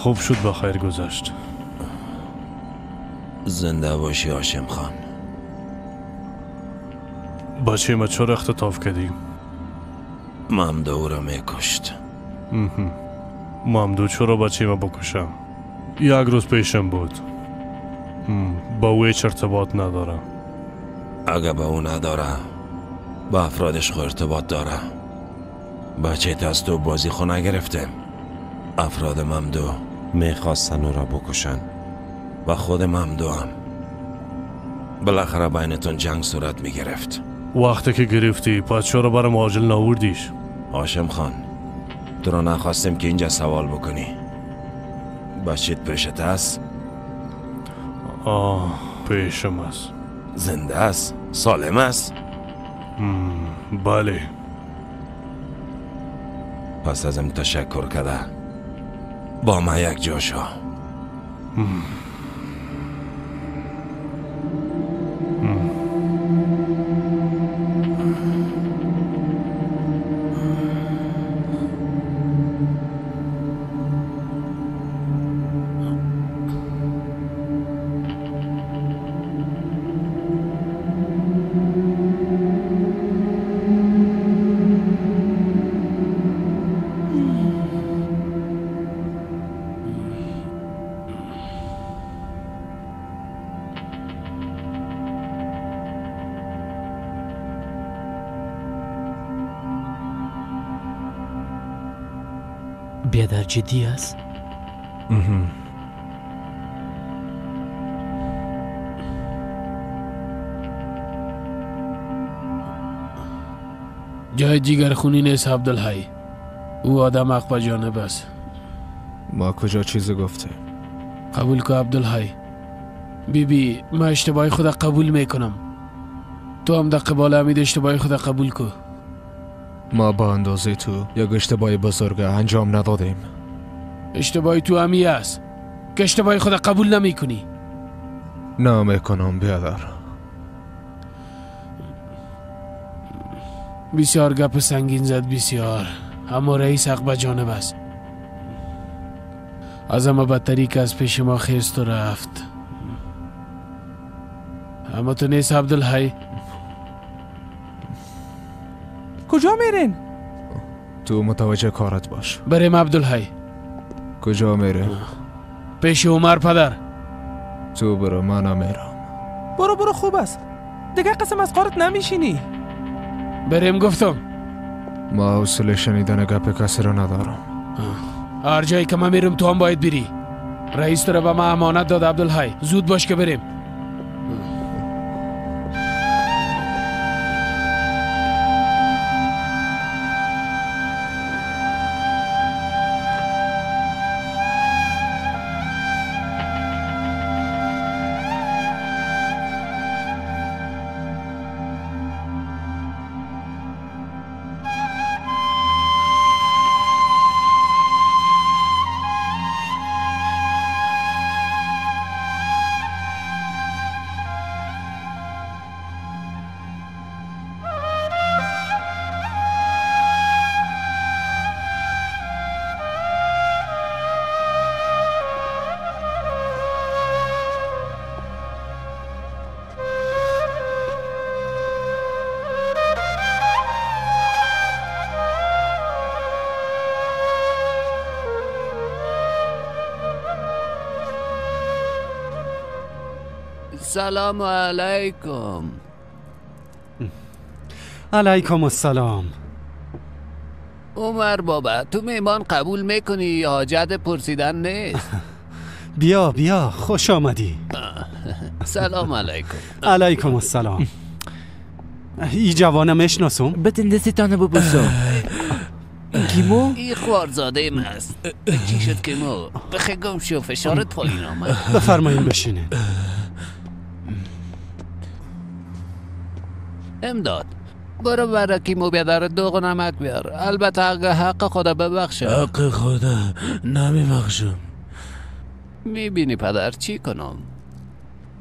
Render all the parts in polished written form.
خوب شد بخیر گذشت. زنده باشی هاشم خان. بچه ما چرا اختطاف کردیم؟ ممدو را میکشت. ممدو چرا بچه ما بکشم؟ یک روز پیشم بود. با او هیچ ارتباط نداره. اگه با او نداره با افرادش خو ارتباط داره. بچه از تو بازی خو نگرفتیم. افراد ممدو میخواستن او را بکشن و خود ممدو هم. بالاخره بینتون جنگ صورت میگرفت. وقتی که گرفتی پس چرا برام عاجل ناوردیش؟ هاشم خان، تو را نخواستیم که اینجا سوال بکنی. بچه‌ت پیشت است؟ پیشم است. زنده است؟ سالم است؟ بله. پس ازم تشکر کرده. با ما یک جا شو. بیادر جدی است؟ جای دیگر خونی نیست عبدالحی. او آدم حق به جانب است. ما کجا چیزی گفته؟ قبول که عبدالحی. بیبی من اشتباهی خود قبول میکنم. تو هم در قبال امید اشتباهی خود قبول کو. ما با اندازه تو یک اشتباهی بزرگ انجام ندادیم. اشتباهی تو همی است که اشتباهی خود قبول نمی کنی. نه میکنم بیادر. بسیار گپ سنگین زد بسیار. اما رئیس حق به جانب است. از همه بدتری که از پیش ما خیست و رفت. اما تو نیست عبدالحی؟ کجا میرین؟ تو متوجه کارت باش. بریم عبدالحی. کجا میرین؟ پیش عمر پدر. تو برو من نمیرم. برو خوب است. دیگه قسم از کارت نمیشینی. بریم گفتم. ما حوصله شنیدن گپ کسی رو ندارم. هر جایی که من میرم تو هم باید بری. رئیس تو رو به ما امانت داد عبدالحی. زود باش که بریم. سلام علیکم. علیکم السلام. عمر بابا تو میمان قبول میکنی یا حاجت پرسیدن نیست؟ بیا خوش آمدی. سلام علیکم. علیکم السلام. ای جوانم اشناسم؟ بتندستی تانه ببوسم. کیمو؟ این خوارزاده من است. چی شد کیمو؟ بخگم شو فشارت پایین آمد. بفرمایین بشینه. امداد برو برای کیمو بیادر 2 نمک بیار. البته حق خدا ببخشه. حق خدا نمیبخشم. میبینی پدر چی کنم؟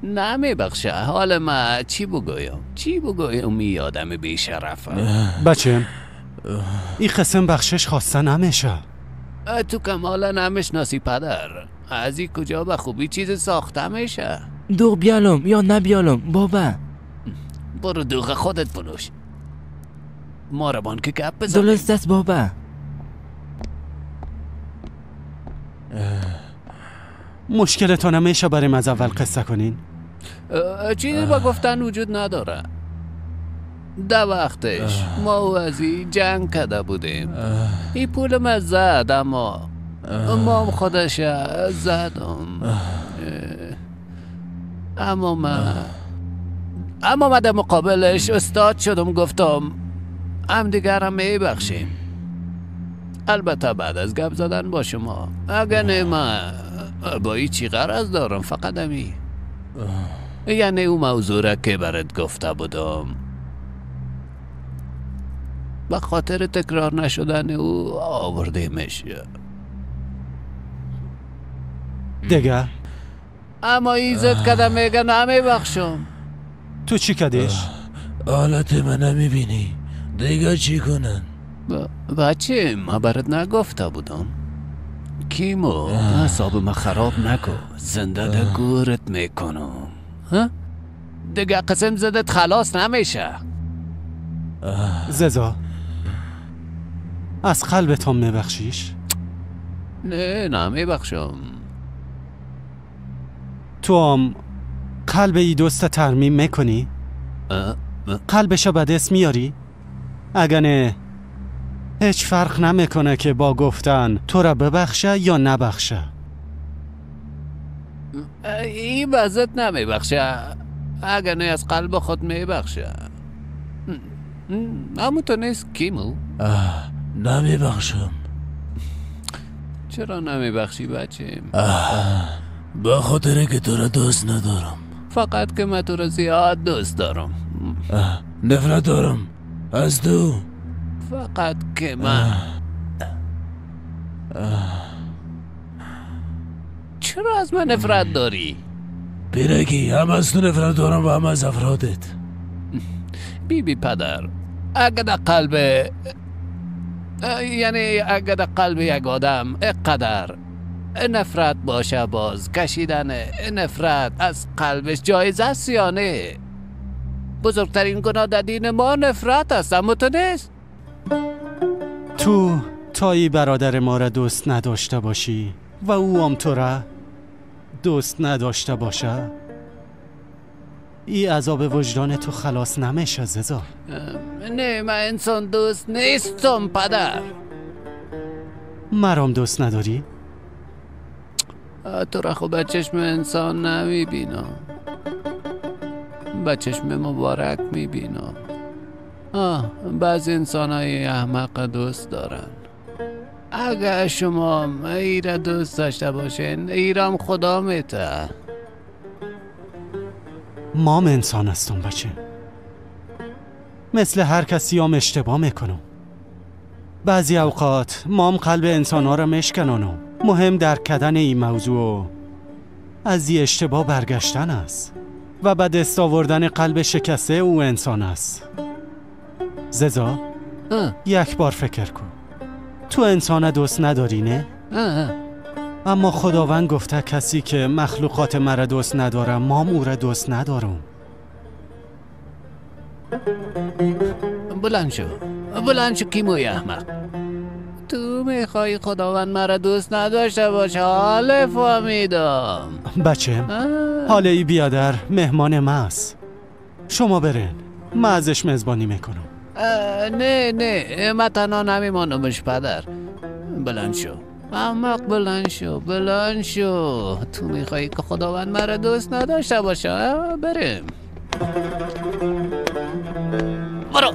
نمیبخشه. حال ما چی بگویم ای آدم بیشرفه. بچه این قسم بخشش خواستن نمیشه. تو کمالا نمیشناسی پدر. از این کجا به خوبی چیز ساخته میشه؟ دوغ بیالم یا نبیالم بابا؟ برو دوغ خودت فروش. ما رو بان که گپ بزنیم. درست است بابا. مشکلتون همیشه بریم از اول قصه کنین. چیزی با گفتن وجود نداره. در وقتش ما و ازی جنگ کرده بودیم. این پول ما زد اما ما هم خودش زدم. اما من در مقابلش استاد شدم، گفتم هم دیگر هم میبخشیم. البته بعد از گپ زدن با شما. اگر نه من با ای چی غرض دارم، فقط همی. یعنی او موضوع را که برات گفته بودم به خاطر تکرار نشدن او آورده میشه دیگه؟ اما ایزد کده میگه نمیبخشم. تو چی کدیش؟ حالت من نمیبینی دیگه چی کنن؟ بچه ما برات نگفته بودم. کیمو حساب ما خراب نکن، زنده ده گورت میکنم. دیگه قسم زدت خلاص نمیشه. ززا از قلبتون میبخشیش؟ نه نمیبخشم. تو هم قلب ای دوست ترمیم میکنی؟ قلبشو به دست میاری؟ اگه نه هیچ فرق نمیکنه که با گفتن تو را ببخشه یا نبخشه. این بازت نمیبخشه، اگه نه از قلب خود میبخشه. اما تو نیست کیمو؟ نمیبخشم. چرا نمیبخشی بچه؟ به خاطر که تو را دوست ندارم. فقط که من تو را زیاد دوست دارم. نفرت دارم از تو. فقط که من چرا از من نفرت داری؟ پیرگی هم از تو نفرت دارم و هم از افرادت. بی پدر، اگه در قلب اگه در قلب یک آدم اقدر نفرت باشه، باز کشیدن نفرت از قلبش جایز است یا نه؟ بزرگترین گناه در دین ما نفرت است، اما تو نیست. تو تایی برادر ما را دوست نداشته باشی و او هم تو را دوست نداشته باشه، این عذاب وجدان تو خلاص نمیشه ززا. نه من انسان دوست نیستم پدر. مرام دوست نداری؟ تو را خب به چشم انسان نمیبینم، به چشم مبارک میبینم. بعضی انسان های احمق دوست دارن. اگر شما ای را دوست داشته باشین، ایرام خدا میته. مام انسان هستم بچه، مثل هر کسی هم اشتباه میکنم. بعضی اوقات مام قلب انسان ها را مشکنانم. مهم درک کردن این موضوع از این اشتباه برگشتن است و به دست آوردن قلب شکسته او انسان است. ززا یک بار فکر کن، تو انسان دوست نداری نه؟ اما خداوند گفته کسی که مخلوقات مرا دوست ندارم، مام او را دوست ندارم. بلند شو کیموی احمق. تو میخوای خداوند مرا دوست نداشته باشه؟ حاله فهمیدم بچه حاله ای بیادر مهمان ما است. شما برین، من ازش میزبانی میکنم. نه من تنها نمیمانمش پدر. بلند شو احمق، بلند شو. تو میخوایی که خداوند مرا دوست نداشته باشه؟ بریم. برو.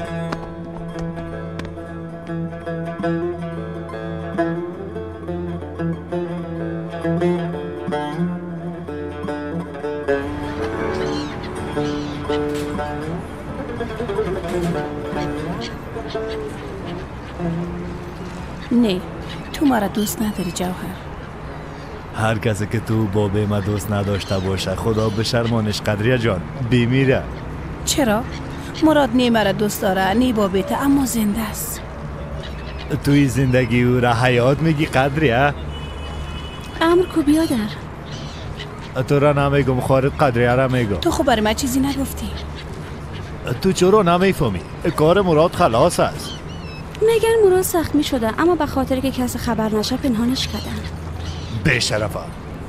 نه تو مرا دوست نداری جوهر. هر کسی که تو بابه ما دوست نداشته باشه خدا به شرمانش قدریه جان بمیره. چرا؟ مراد نه مرا دوست داره نه بابیته، اما زنده است. توی زندگی او را حیات میگی قدریه؟ امر کو بیادر. تو را نمیگم خارج قدریه را میگم. تو خب برای من چیزی نگفتی. تو چرا نمیفهمی؟ کار مراد خلاص است. میگن مراد زخمی شده اما به خاطر که کسی خبر نشه پنهانش کردن. بی‌شرفه.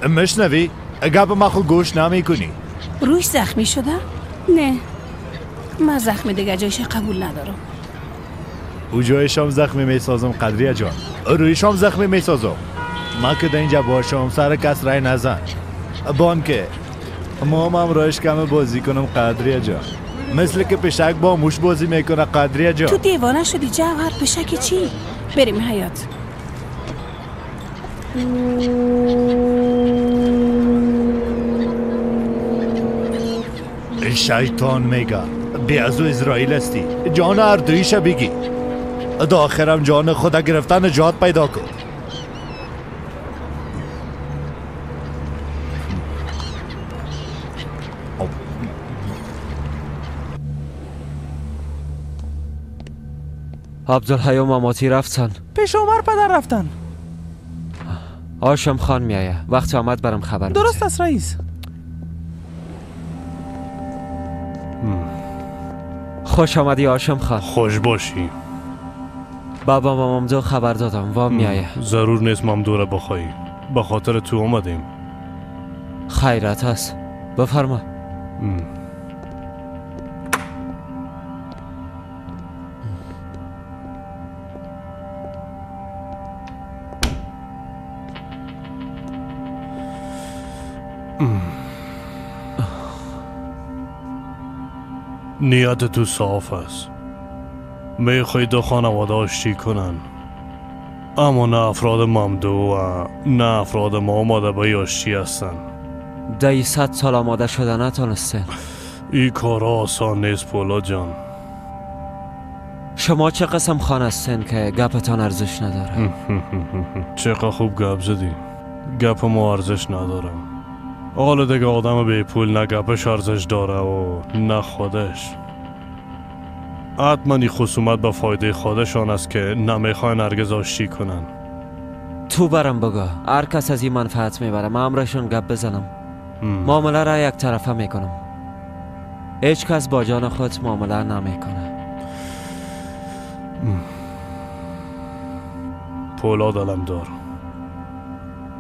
مشنوی؟ گپ ما خود گوش نمیکنی. روش زخمی شده؟ نه. من زخمی دیگه جایش قبول ندارم. او جایشم زخمی میسازم قدریه جان. رویشم زخمی میسازم. ما که در اینجا باشم سر کس رای نزن. بان که ما هم رایش کم بازی کنم قدریه جان. مثل که پشک با موش بازی میکنه قدریه جان. تو دیوانه شدی جوهر؟ پشک چی؟ بریم حیات. شیطان میگه بی از او اسرائیل هستی. جان هر دویش بگی. دا آخرم جان خدا گرفتن نجات پیدا کن. عبدالحی و ماماتی رفتن. پیش عمر پدر رفتن. آشم خان میایه. وقت آمد برم خبر بده. درست است رئیس. خوش آمدی آشم خان. خوش باشی. بابا مامدو خبر دادم وام میایه. ضرور نیست مامدو را بخوایی. به خاطر تو آمدیم. خیرت است. بفرما. نیت تو صاف است. میخوای دو خانواده آشتی کنن، اما نه افراد ممدو و نه افراد ما آماده به آشتی هستن. 100 سال آماده شده نتونستن. این کار آسان نیست پولاد جان. شما چه قسم خان هستین که گپتان ارزش نداره؟ چقدر خوب گپ زدی. گپ ما ارزش نداره. حالا دیگه آدم به پول نه گپش ارزش داره و نه خودش. حتما این خصومت به فایده خودشان است که نمیخواین هرگز آشتی کنن. تو برم بگو. هر کس از این منفعت میبره. من امرشون گپ بزنم. معامله را یک طرفه میکنم. هیچ کس با جان خود معامله نمیکنه. پولاد علم دار.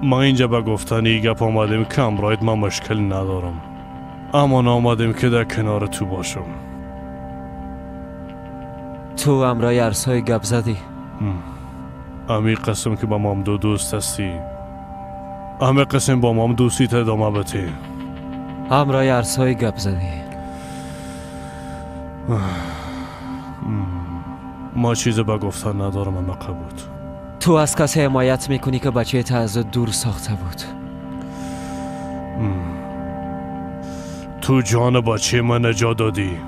ما اینجا به گفتن ای گپ آمدیم که امرایت من مشکل ندارم، اما نامدیم که در کنار تو باشم. تو امرای عرصای گپ زدی؟ امی قسم که با مامدو دوست هستی، امی قسم با مام دوستی ادامه بتی. امرای عرصای گپ زدی. ما چیز به گفتن ندارم اما قبود. تو از کسی حمایت میکنی که بچه تا از دور ساخته بود. تو جان بچه من نجات دادی.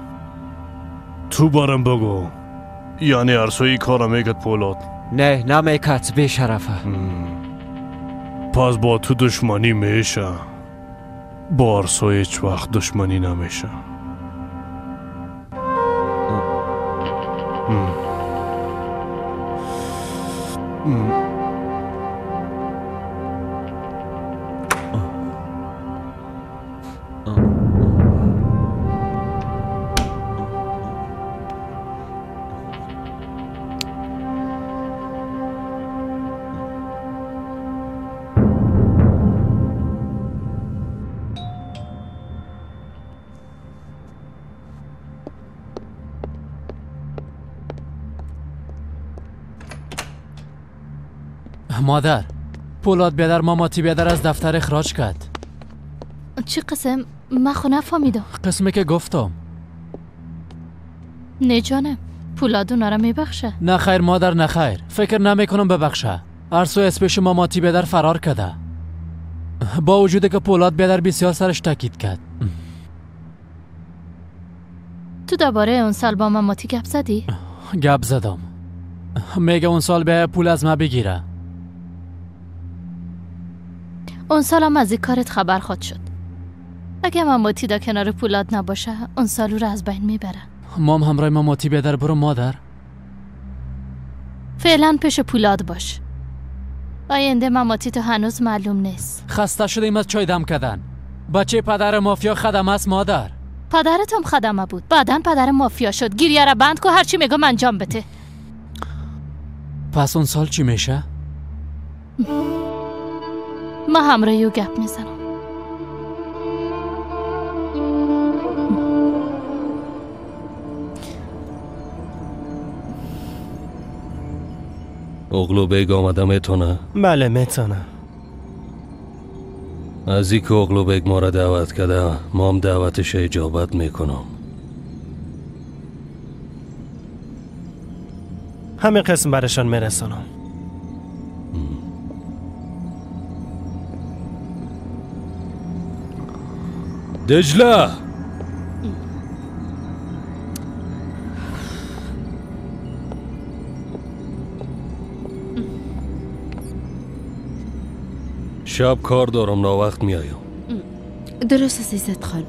تو برم بگو. یعنی عرصایی کارم میکد پولاد؟ نه نمیکد بی شرفه. پس با تو دشمنی میشه، با عرصای هیچ وقت دشمنی نمیشه. مادر، پولاد بیادر ماماتی بیادر از دفتر اخراج کرد. چی قسم؟ من خو نفهمیدم. قسمی که گفتم. نه جانم، پولاد اونا را میبخشه. نه خیر مادر نه خیر. فکر نمیکنم ببخشه. ارسو اسمش ماماتی بیادر فرار کرده. با وجودی که پولاد بیادر بسیار سرش تاکید کرد. تو درباره اون سال با ماماتی گپ زدی؟ گپ زدم. میگه اون سال به پول از ما بگیره. اون سال هم از این کارت خبر خود شد. اگه ماماتی دا کنار پولاد نباشه اون سالو رو از بین میبره. مام همراه ماماتی بیادر برو مادر. فعلا پیش پولاد باش. آینده مماتی تو هنوز معلوم نیست. خسته شدیم از چای دم کردن. بچه پدر مافیا خدمه است مادر. پدرتم خدمه بود، بعدن پدر مافیا شد. گریه را بند کو، هرچی میگم انجام بده. پس اون سال چی میشه؟ ما همراهی و گپ میزنم. اغلو بیگ آمده میتونه؟ بله میتونه. از این که اغلو بیگ ما را دعوت کرده ما هم دعوتش اجابت میکنم. همین قسم برشان میرسانم. دجله شب کار دارم، ناوقت میایم. درست است عزت خان.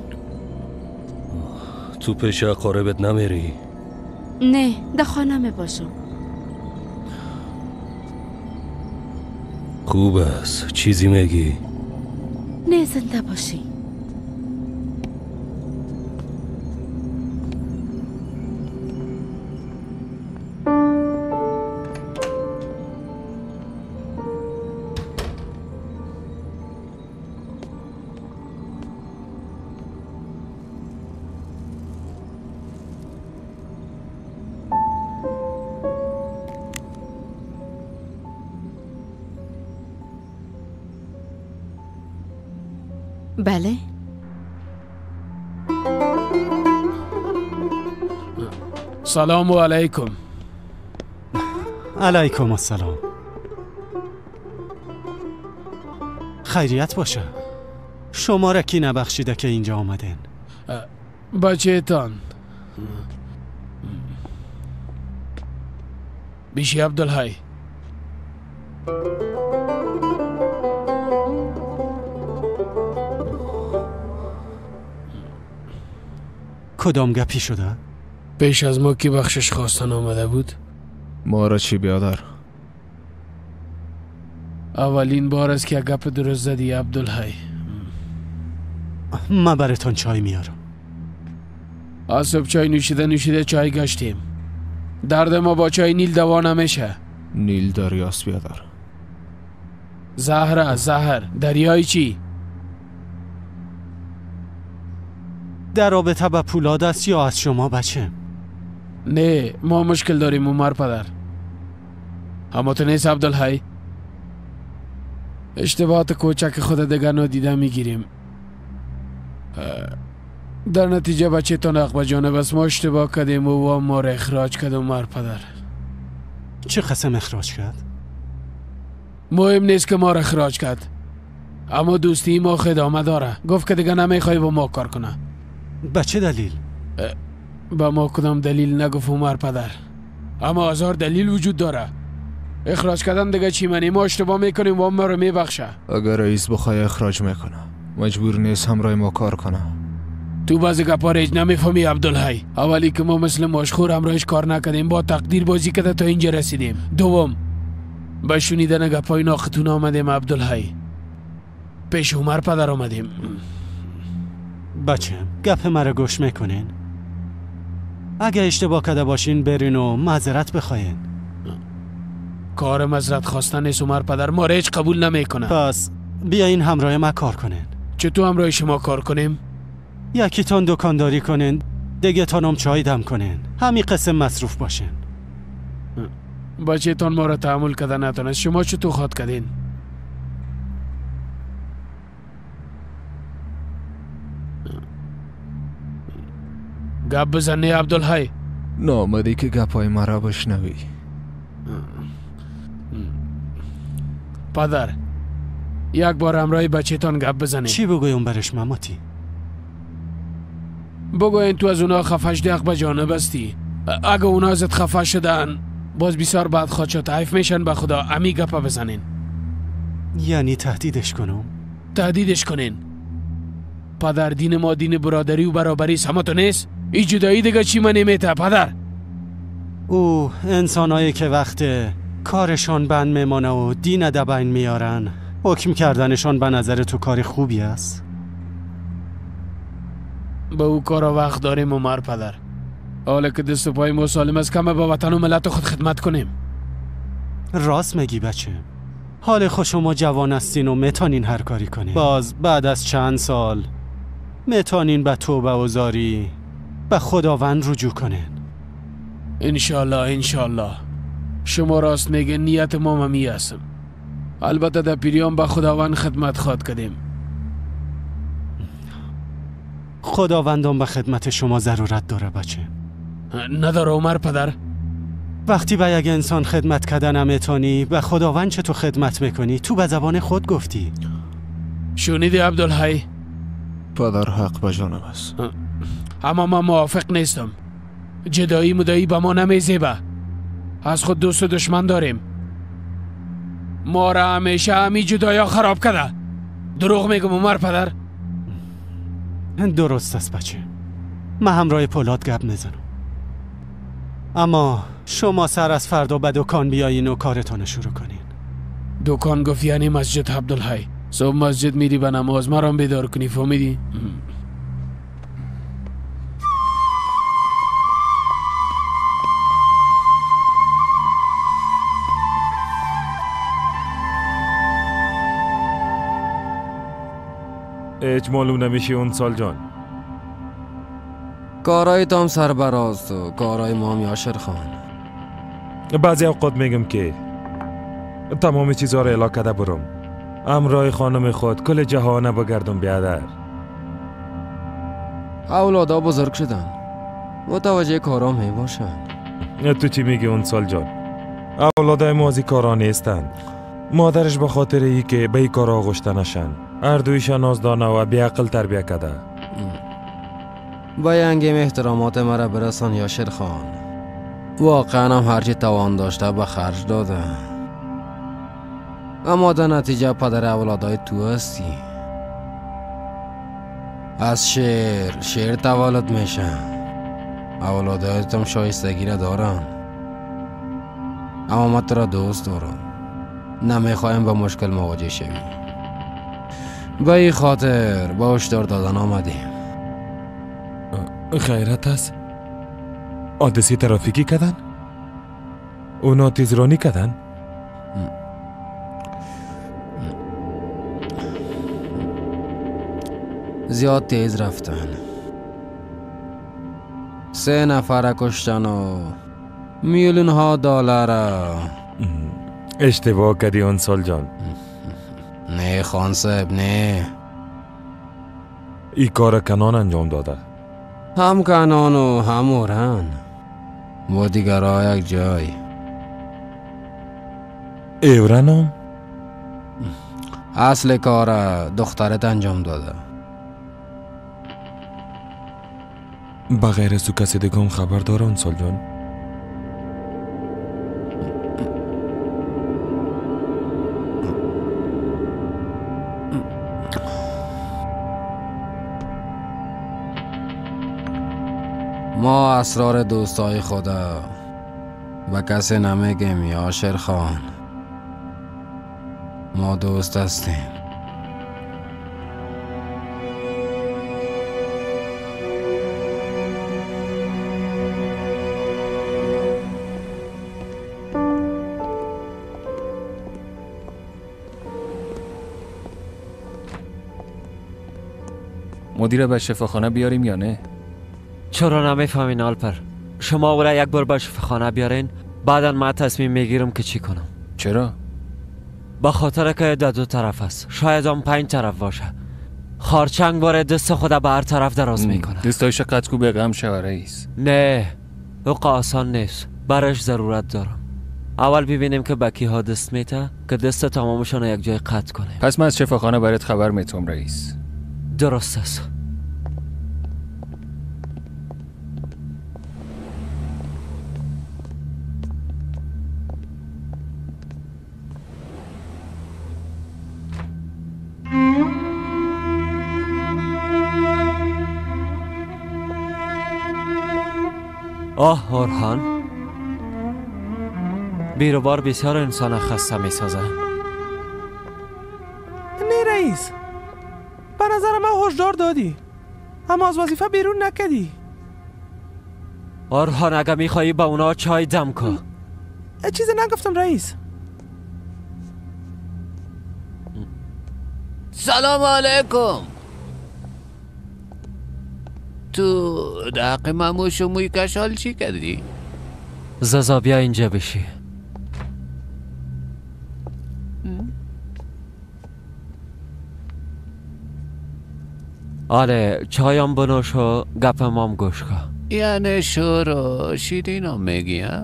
تو پیش اقاربت نمیری؟ نه، در خانه می باشم. خوب است. چیزی میگی؟ نه، زنده باشی. بله. سلام علیکم. علیکم السلام. خیریت باشه. شما را کی نبخشیده که اینجا آمدین؟ بچه تان بیشی عبدالحی. کدام گپی شده؟ پیش از ما کی بخشش خواستن آمده بود؟ ما را چی بیادر؟ اولین بار است که گپ درست زدی عبدالحی. من براتون چای میارم. از صبح چای نوشیده چای گشتیم. درد ما با چای نیل دوا نمیشه. نیل دریاست بیادر. زهر دریای چی؟ در رابطه با پولاد است یا از شما بچه؟ نه، ما مشکل داریم عمر پدر. اما تو نیست عبدالحی؟ اشتباهات کوچک خود دیگر نادیده میگیریم. در نتیجه بچه تان اقبه جانب است. ما اشتباه کردیم و ما را اخراج کرد عمر پدر. چه قسم اخراج کرد؟ مهم نیست که ما را اخراج کرد، اما دوستی ما خدامه داره. گفت که دیگه نمیخوای با ما کار کنه. به چه دلیل؟ با ما کدام دلیل نگفت عمر پدر، اما هزار دلیل وجود داره. اخراج کردن دیگه چی منی؟ ما اشتباه میکنیم و ما رو میبخشه. اگر رئیس بخواه اخراج میکنه مجبور نیست همراه ما کار کنه. تو بعضی گپا ریج نمیفهمی عبدالحی. اولی که ما مثل مشخور همراهش کار نکردیم، با تقدیر بازی کرده تا اینجا رسیدیم. دوم به شنیدن گپای ناختون آمدیم عبدالحی. پیش عمر پدر آمدیم. بچه گپ مرا گوش میکنین؟ اگه اشتباه کرده باشین برین و معذرت بخواین. کار معذرت خواستن نیست عمر پدر. ما ریج قبول نمیکنه. پس بیاین همراه ما کار کنین. چطور همراه شما کار کنیم؟ یکی تان دکانداری کنین، دیگه تانم چای دم کنین. همین قسم مصروف باشین. بچه تان ما را تحمل کرده نتونست. شما چطور خواد کردین؟ گپ بزنی عبدالحی. نامدی که گپای مرا بشنوی. پدر یک بار همراهی بچه تان گپ بزنی. چی بگویم برش ماماتی؟ بگوین تو از اونا خفش دق به جانب استی. اگه اونا ازت خفه شدن باز بسیار بعد خواهد شد. حیف میشن به خدا. امی گپا بزنین. یعنی تهدیدش کنم؟ تهدیدش کنین. پدر دین ما دین برادری و برابری است. همه تو نیست؟ این جدایی دیگه چی من نمیته پدر؟ او انسانایی که وقت کارشان بند میمانه و دین ادبین میارن. حکم کردنشان به نظر تو کار خوبی است؟ به او کارا وقت داریم عمر پدر. حالا که دست و پای ما سالم است کمه به وطن و ملت خود خدمت کنیم. راست میگی بچه. حال خود شما جوان هستین و میتونین هر کاری کنین. باز بعد از چند سال میتونین به توبه و زاری به خداوند رجوع کنین. انشالله انشالله. شما راست میگه، نیت ما همی هستم. البته در پیریان به خداوند خدمت خواد کردیم. خداوندم به خدمت شما ضرورت داره بچه. نداره عمر پدر؟ وقتی به یک انسان خدمت کردن نمیتونی، به خداوند چه تو خدمت میکنی؟ تو به زبان خود گفتی. شنیدی عبدالحی؟ پدر حق به جانم است. اما من موافق نیستم. جدایی مدایی به ما نمیزیبه. از خود دوست و دشمن داریم. ما را همیشه همی جدایی خراب کرده. دروغ میگم عمر پدر؟ درست است بچه. من همراه پولاد گپ میزنم. اما شما سر از فردا به دکان بیاین و کارتان شروع کنین. دکان گفت یعنی مسجد عبدالحی. صبح مسجد میری به نماز، مرام بیدار کنی، فهمیدی؟ هیچ معلوم نمیشه اون سال جان. کارای تام سربراز و کارای مام یاشر خان. بعضی اوقات میگم که تمام چیزها را اعلا کرده برم، امرای خانم خود کل جهان بگردم بیادر. اولادا بزرگ شدن، متوجه کارام می باشن. تو چی میگی اون سال جان؟ اولادای مازی کارا نیستند. مادرش به خاطر ای که به ای کارا آغشته نشن، هر دویشان نازدانه و بیعقل تربیه کرده. با ینگیم احترامات مرا برسان یاشر خان. واقعا هم هرچی توان داشته به خرج داده، اما در نتیجه پدر اولادای تو هستی. از شعر تولد میشن. اولادایتم شایستگی را دارن، اما من تو را دوست دارم. نمیخوایم با مشکل مواجه شوی. به این خاطر با هشدار دادن آمدیم. خیرت است؟ حادثه ترافیکی کردن؟ اونا تیزرانی کردن؟ زیاد تیز رفتن. 3 نفر کشتن و میلیون ها دلار. اشتباه کردی اون سال جان. نه خان صاحب نه. ای کار کنان انجام داده. هم کنان و هم اورن با دیگرها یک جای. ایورنم؟ اصل کار دخترت انجام داده. بغیر از تو کسی دیگه هم خبر داره اون سال جان؟ ما اسرار دوستای خدا با کسی نمیگیم یاشر خان. ما دوست هستیم. مدیر به شفاخانه بیاریم یا نه؟ چرا نمیفهمین آلپر؟ شما او را یک بار به شفاخانه بیارین، بعدا من تصمیم میگیرم که چی کنم. چرا؟ به خاطر که در 2 طرف است، شاید هم 5 طرف باشه. خارچنگ باره دست خود به هر طرف دراز میکنه. دستایش قطع کو به غم شوه رئیس. نه، او آسان نیست. برش ضرورت دارم. اول ببینیم که بکی ها دست میته که دست تمامشان یک جای قطع کنه. پس من از شفاخانه برات خبر میتونم رئیس. درست است. آه اورهان، بیروبار بسیار انسان خسته می سازه. نه رئیس، به نظر من هشدار دادی اما از وظیفه بیرون نکدی. آرهان اگه میخوایی با اونا چای دم کن. چیزی نگفتم رئیس. سلام علیکم. تو در حق مموش و موی کشال چی کردی؟ زازا بیا اینجا بشی. آره چایم بنوش و گپ مام گوش کن. یعنی شور و شیرین هم میگی ها؟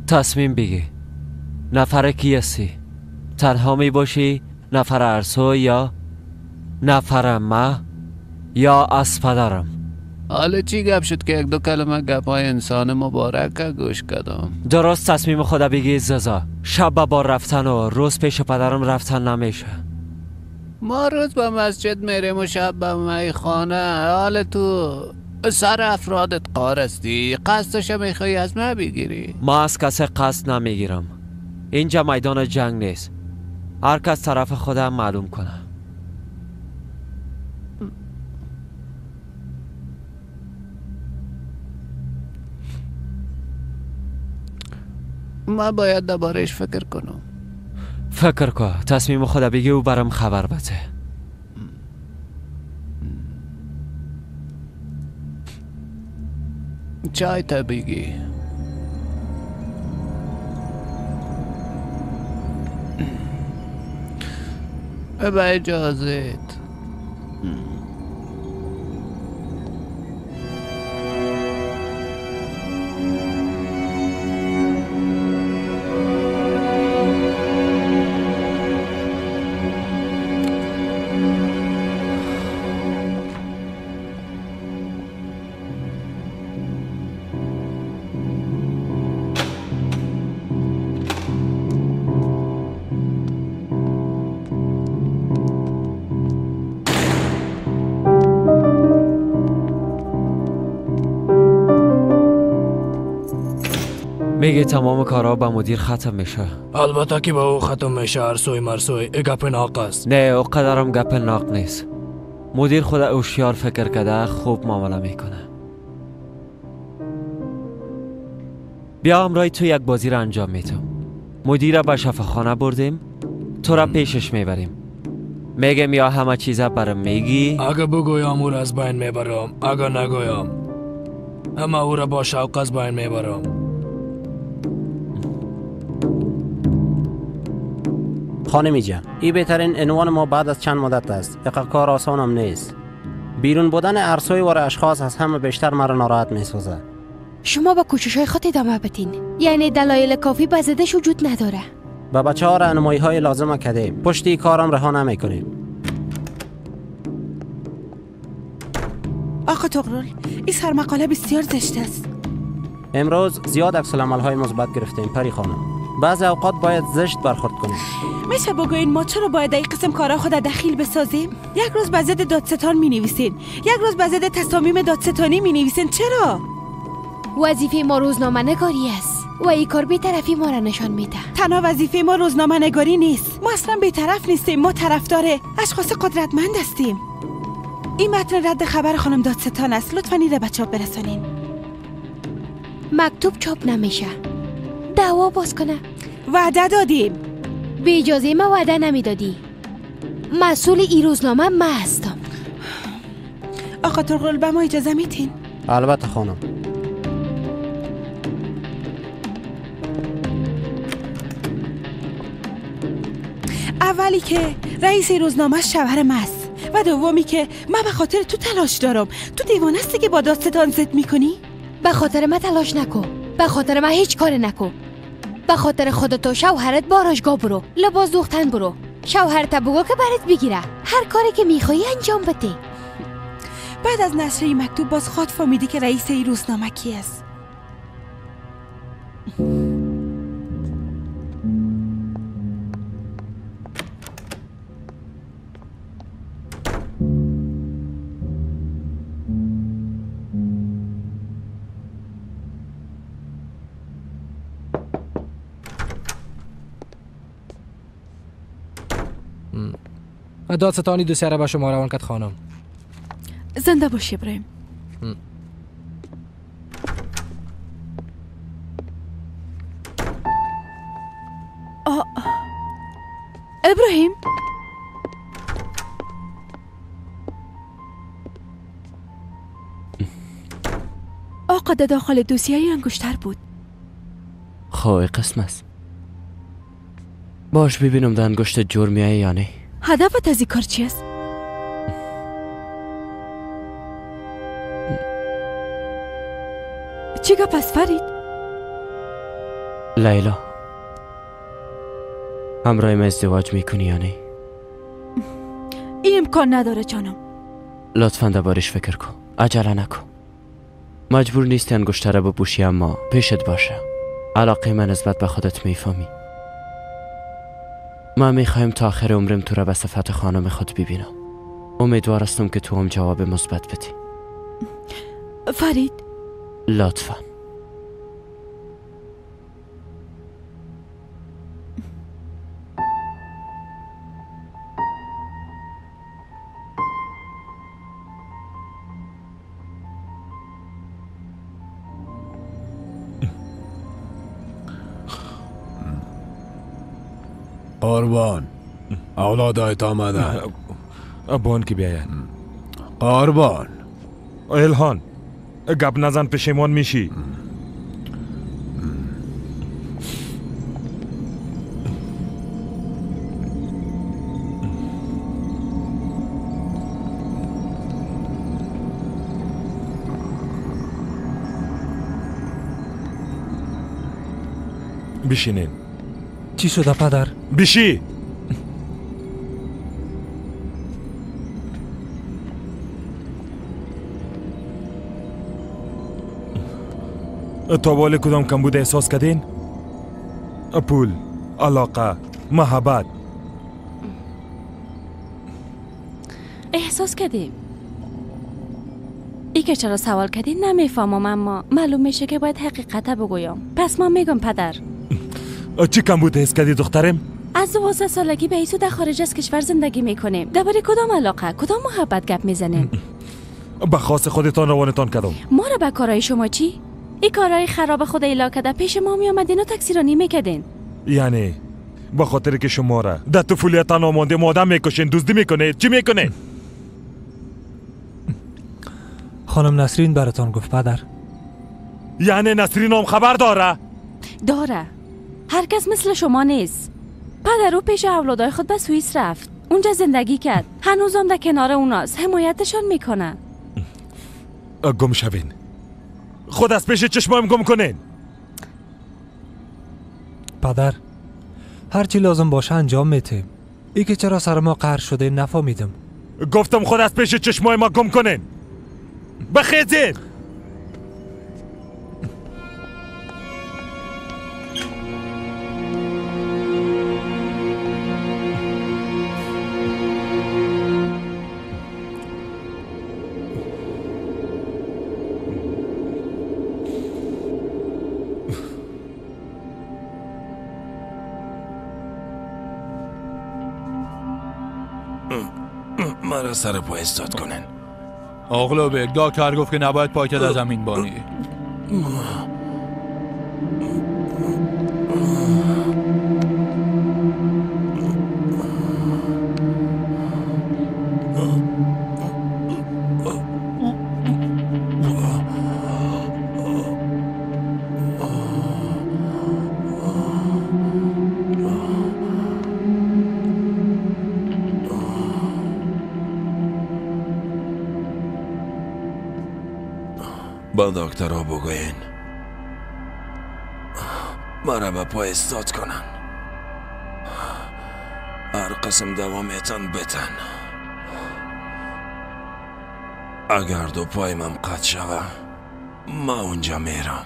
تصمیم بگی نفر کی هستی؟ تنها می باشی؟ نفر ارسو یا نفر ما یا از پدرم؟ حالا چی گپ شد که یک دو کلمه گپای انسان مبارک گوش کردم؟ درست تصمیم خدا بگی زازا. شب با رفتن و روز پیش پدرم رفتن نمیشه. ما روز به مسجد میریم و شب به میخانه. حالا تو سر افرادت قارستی، قصدش میخوایی از من بگیری؟ ما از کسی قصد نمیگیرم. اینجا میدان جنگ نیست. هر کس طرف خودم معلوم کنه. من باید درباره‌اش فکر کنم. فکر کن. تصمیم خدا بگی و برام خبر بده. چای تا بگی. به اجازت. میگه تمام کارها با مدیر ختم میشه. البته که با او ختم میشه. ارسوی مرسوی گپ ناق است. نه او قدرم گپ ناق نیست. مدیر خود هوشیار فکر کرده خوب معامله میکنه. بیا همراهی تو یک بازی را انجام میدم. مدیر را به شفاخانه بردیم، تو را پیشش میبریم. میگم یا همه چیزا برام میگی؟ اگه بگویم او را از بین میبرم، اگه نگویم اما او را با شوق از بین میبرم. خانمی جان، این بهترین عنوان ما بعد از چند مدت است. اقا کار آسان هم نیست. بیرون بودن ارسوی و اشخاص از همه بیشتر مرا ناراحت میسازه. شما با کوشش‌های خود ادامه بدین. یعنی دلایل کافی بزدش وجود نداره. با بچه ها راهنمایی های لازم کردیم. پشتی کارم رها نمیکنیم. آقا تغرل، این سرمقاله بسیار زشت است. امروز زیاد عکس العمل های مثبت گرفتیم پری خانم. بعضی اوقات باید زشت برخورد کنیم. میشه بگوین ما چرا باید این قسم کارا خود دخیل بسازیم؟ یک روز به ضد دادستان می نویسین، یک روز به ضد تصامیم دادستانی می نویسین. چرا؟ وظیفه ما روزنامه نگاری است و این کار بی‌طرفی ما را نشان میده. تنها وظیفه ما روزنامه نگاری نیست. ما اصلا بی‌طرف نیستیم. ما طرفدار اشخاص قدرتمند هستیم. این متن رد خبر خانم دادستان است. لطفاً این را به چاپ برسانین. مکتوب چاپ نمیشه. دعوا باز کنه. وعده دادیم. به اجازه ما وعده نمیدادی. مسئول این روزنامه من هستم. آقا تغرل به ما اجازه میتین؟ البته خانم. اولی که رئیس روزنامه شوهر ماست و دومی که من به خاطر تو تلاش دارم. تو دیوانه هستی که با دادستان ضد میکنی؟ به خاطر من تلاش نکن. به خاطر من هیچ کار نکن. به خاطر خودت و شوهرت باراشگاه برو. لباس دوختن برو. شوهرت بگو که برات بگیره. هر کاری که میخوایی انجام بده. بعد از نشر این مکتوب باز خود فهمیدی که رئیس این روزنامه کی است. دادستانی دوسیاره به شما روان کد خانم. زنده باشی ابراهیم. ابراهیم آقا در داخل دوسیه انگشتر بود. خواه قسم است. باش ببینم در انگشت جرمیه یا نه. هدفت از این کار چی است؟ چی گپ است فرید؟ لیلا همراهیم ازدواج میکنی یا نه؟ این امکان نداره جانم. لطفاً دربارش فکر کن. عجله نکن. مجبور نیستی انگشتر رو بپوشی اما پیشت باشه. علاقه من نسبت به خودت میفهمی. من میخوایم تا آخر عمرم تو را به صفت خانم خود ببینم. امیدوار هستم که تو هم جواب مثبت بدی. فرید لطفاً. قربان اولادایت آمدن. بان که بیاید. قربان الهان گپ نزن پشیمان میشی. بشینین. چی شده پدر؟ بشی. تا بالا کدام کمبود احساس کردین؟ پول، علاقه، محبت. احساس کردیم. ای که چرا سوال کردین نمیفهمم، اما معلوم میشه که باید حقیقت بگویم. پس من میگم پدر. چی کمبود حس کردی دخترم؟ از 12 سالگی به ایسو در خارج از کشور زندگی میکنیم. درباره کدام علاقه، کدام محبت گپ میزنیم؟ به خواست خودتان روانتان کردم. ما رو به کارهای شما چی؟ این کارهای خراب خود ایلا کده پیش ما میامدین و تکثیرانی میکدین. یعنی به خاطر که شما را در طفولیتان آمانده مادم میکشین، دزدی میکنید، چی میکنید؟ خانم نسرین براتان گفت پدر. یعنی نسرین هم خبر داره؟ داره. هر کس مثل شما نیست. پدر او پیش اولادای خود به سوئیس رفت. اونجا زندگی کرد. هنوزم در کنار اوناست. حمایتشان میکنه. گم شوین. خود از پیش چشمایم گم کنین. پدر هرچی لازم باشه انجام میتیم. ای که چرا سر ما قهر شده نفهمیدم. گفتم خود از پیش چشمای ما گم کنین. بخیزین. مرا سر پا استاد کنن. آقلا بگ داکتر گفت که نباید پاکت از زمین بانی. با دکترها بگوین مرا به پا استاد کنن. هر قسم دوامیتان بتن. اگر دو پای من قطع شوه ما اونجا میرم.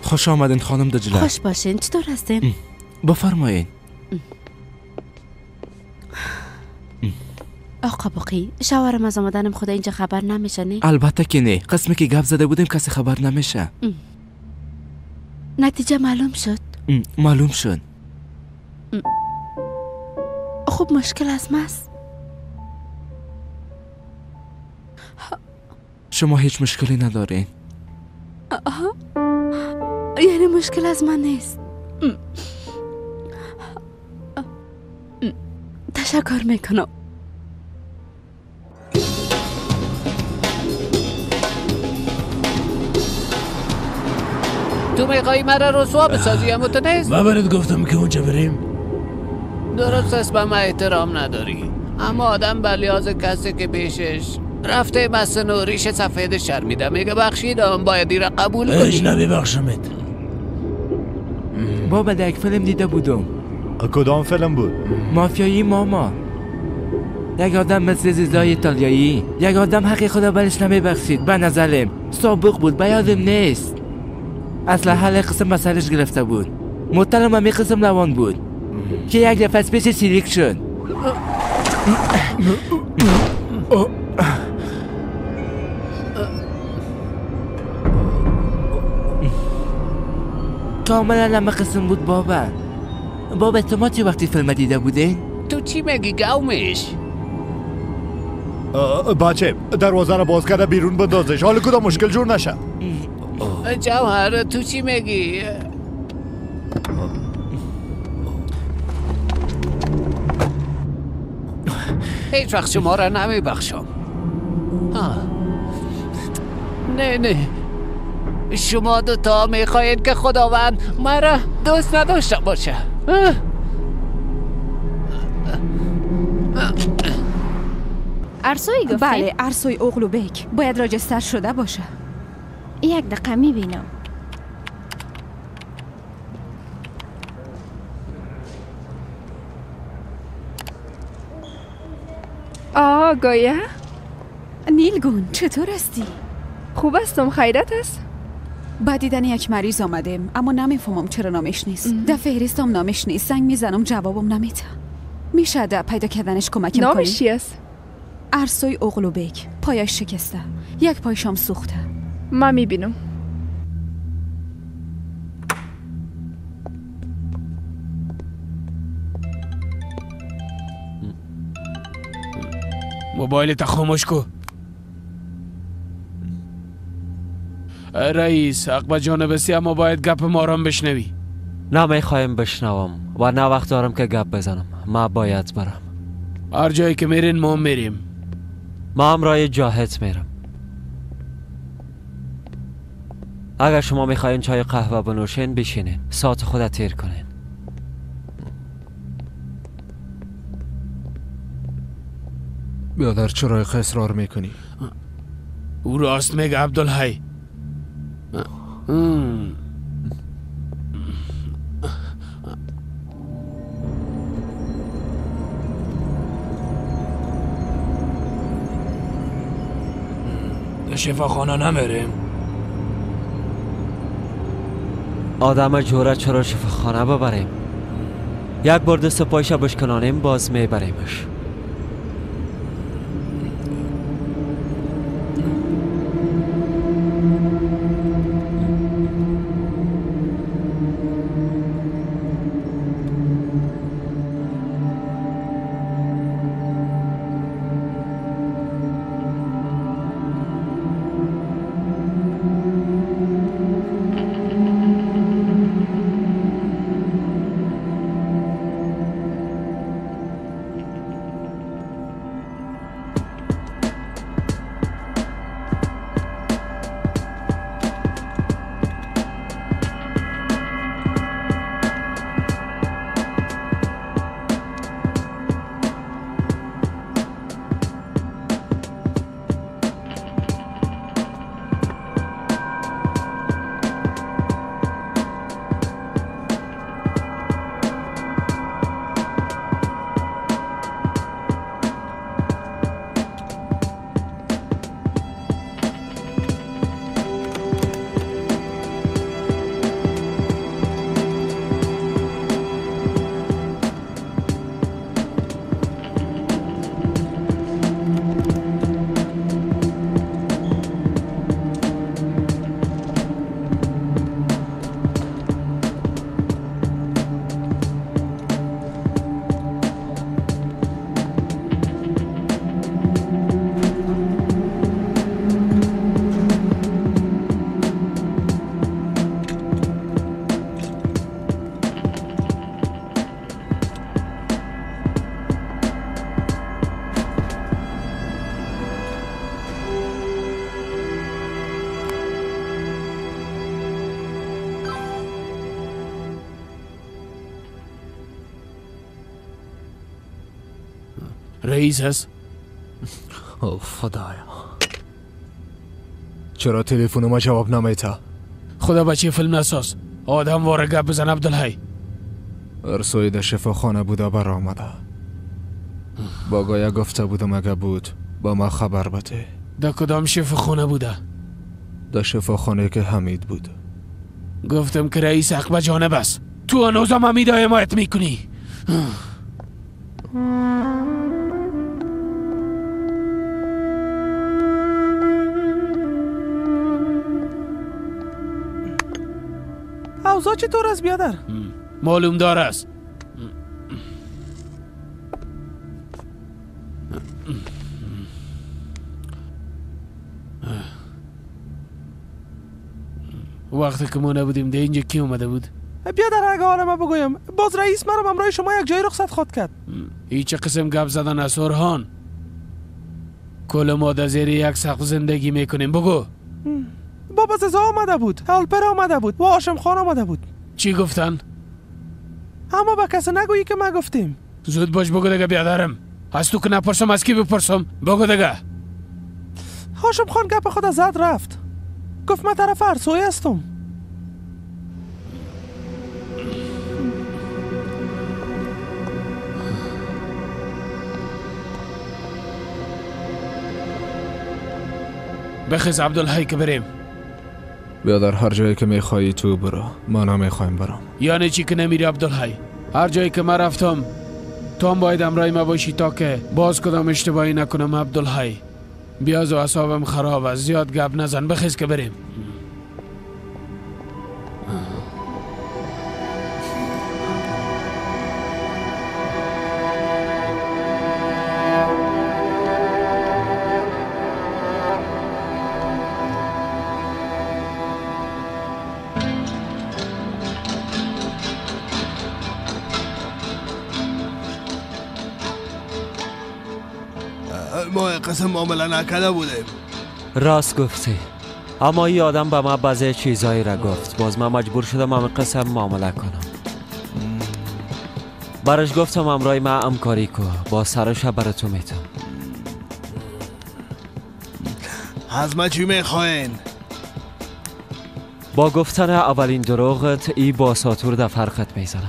خوش آمدین خانم دجله. خوش باشین. چطور هستین؟ بفرمایین. آقا باقی شوهرم از آمدنم خدا اینجا خبر نمیشه نه؟ البته که نه. قسمی که گپ زده بودیم کسی خبر نمیشه. نتیجه معلوم شد؟ معلوم شد. خب مشکل از ماست. شما هیچ مشکلی ندارین؟ یعنی مشکل از من نیست. تشکر میکنم. تو میخوایی مرا رسوا بسازی اما تو نیست؟ من برات گفتم که اونجا بریم. درست است به من احترام نداری، اما آدم به لحاظ کسی که پیشش رفته مسن و ریش سفید شرمیده میگه بخشیدم باید ایره قبول کنی. ایش نمیبخشمت. بابا در یک فیلم دیده بودم. کدام فیلم بود؟ مافیایی ماما. یک آدم مثل زیزای ایتالیایی، یک آدم حقی خدا برش نمیبخشید. به نظرم سابق بود، به یادم نیست. اصلا حل قسم مسئلش گرفته بود. محترم هم قسم روان بود که یک دفعه پیش سیریک شد. کاملا همه قسم بود بابا تو چی وقتی فیلم دیده بودین؟ تو چی میگی گومش؟ بچه دروازه رو باز کرده بیرون بندازش، حالا کدام مشکل جور نشه. جوهر تو چی میگی؟ هیچ وقت شما را نمیبخشم. نه شما دوتا میخواید که خداوند مرا دوست نداشته باشه. ارسوی گفتی؟ بله ارسوی اغلو بیک باید راجستر شده باشه. یک دقیقه میبینم. گایا؟ نیلگون چطور هستی؟ خوب هستم، خیرت است؟ با دیدن یک مریض آمدیم اما نمیفهمم چرا نامش نیست. در فهرستم نامش نیست، زنگ میزنم جوابم نمیده. میشه در پیدا کردنش کمکم کنی؟ نامش چی است؟ ارسوی اغلو بیک. پایش شکسته، یک پایشم سوخته. من میبینم. موبایلت خاموش کو. رئیس حق به جانبستی، اما باید گپ ما را بشنوی. نمیخوایم بشنوم و نه وقت دارم که گپ بزنم. ما باید برم. هر جایی که میرین ما میریم. ما هم رای جاهت میرم. اگر شما میخواین چای قهوه بنوشین بشینین، ساعت خودت تیر کنین. بیادر چرا اصرار میکنی؟ او راست میگه عبدالحی. شفاخانه نمیریم. آدم جوره چرا شفاخانه ببریم؟ یک بار دست پایش بشکنانیم باز میبریمش. رئیس هست؟ او خدایا چرا تلفن ما جواب نمیده؟ خدا بچه فیلم نساز. آدم واره گپ بزن عبدالحی. ارسوی در شفاخانه بوده بر آمده. با گایا گفته بودم اگه بود با ما خبر بده. در کدام شفاخانه بوده؟ در شفاخانه که حمید بود. گفتم که رئیس حق به جانب است. تو هنوزم حمیده حمایت میکنی. اوضاع چطور است بیادر؟ معلوم دار است. وقتی که ما نبودیم ده اینجا کی اومده بود؟ بیادر اگه حالا ما بگویم باز رئیس مرا همراه شما یک جای رخصت خود کرد. هیچ قسم گپ زدن است اورهان. کل ما در زیر یک سقف زندگی میکنیم. بگو. بابا ززا آمده بود، هلپر آمده بود و هاشم خان آمده بود. چی گفتن؟ اما با کسی نگویی که ما گفتیم. زود باش بگو دیگه بیادرم. از تو که نپرسم از کی بپرسم؟ بگو دیگه. هاشم خان گپ خود زد رفت. گفت من طرف ارسوی هستم. بخیز عبدالحی که بریم. بیادر هر جایی که میخوایی تو برو، ما نمیخوایم برم. یعنی چی که نمیری عبدالحی؟ هر جایی که من رفتم تو هم باید امرای ما باشی تا که باز کدام اشتباهی نکنم عبدالحی. بیاز و اعصابم خراب است، زیاد گپ نزن. بخیز که بریم. ما قسم معامله نکرده بودیم. راست گفتی، اما این آدم به ما بعضی چیزایی را گفت. باز من مجبور شدم همه قسم معامله کنم. برش گفتم امرای ما همکاری کو، با سرش برای تو میتم. از ما چی میخواین؟ با گفتن اولین دروغت ای با ساتور در فرقت میزنه.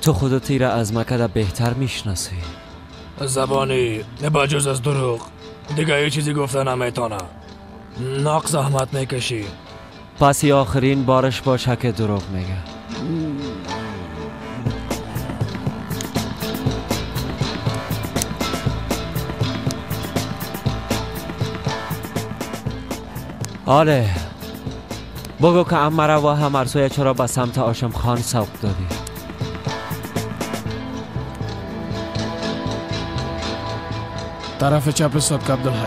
تو خودت ای را از مکه بهتر میشناسی. زبانی بجز از دروغ دیگه یه چیزی گفتن نمیتونه. ناق زحمت میکشی. پس ای آخرین بارش باشه که دروغ میگه. آله بگو که امره و هم ارسوی چرا به سمت هاشم خان سوق دادی؟ طرف چپ صدق عبدالحی.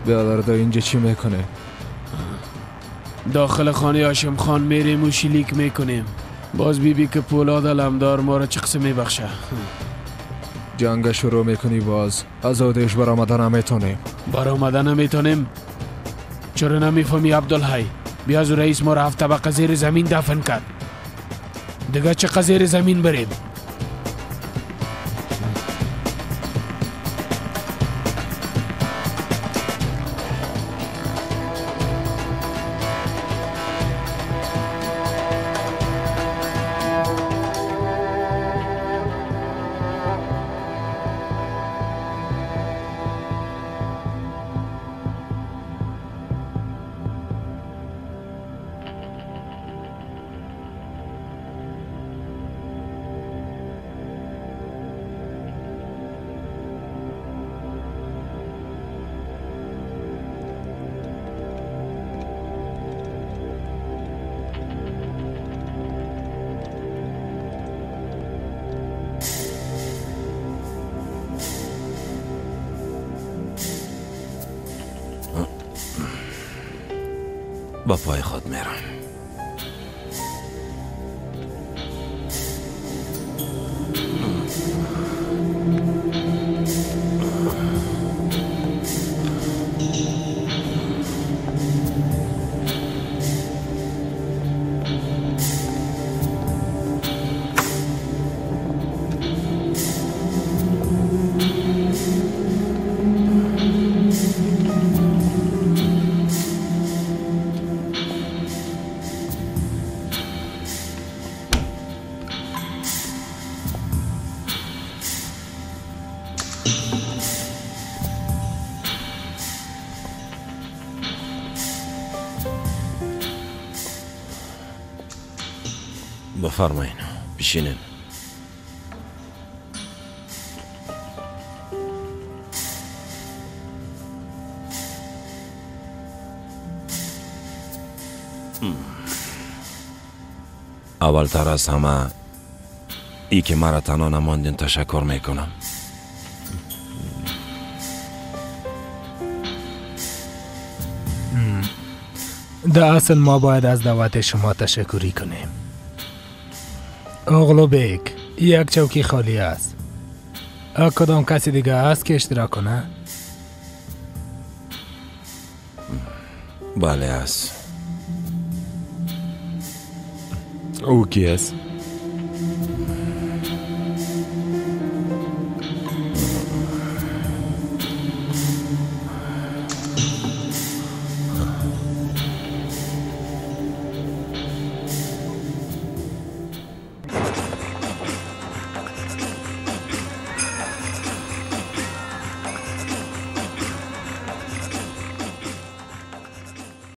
بیادر دا اینجا چی میکنه؟ داخل خانه هاشم خان میریم و شلیک میکنیم. باز بیبی که پولاد علمدار ما را چه قسم میبخشه؟ جنگ شروع میکنی باز ازادش برآمدن نمیتونیم. برآمدن نمیتونیم؟ چرا نمیفهمی عبدالحی؟ بیاز رئیس ما را 7 طبقه زیر زمین دفن کرد. دیگه چه زیر زمین بریم؟ با پای خود میرم. بفرمایین بشینین. اولتر از همه ای که مرا تنها نماندین تشکر میکنم. در اصل ما باید از دعوت شما تشکری کنیم. اغلو بیگ، یک چوکی خالی است. کدام کسی دیگه هست که اشتراک کنه؟ بله است. او کی است؟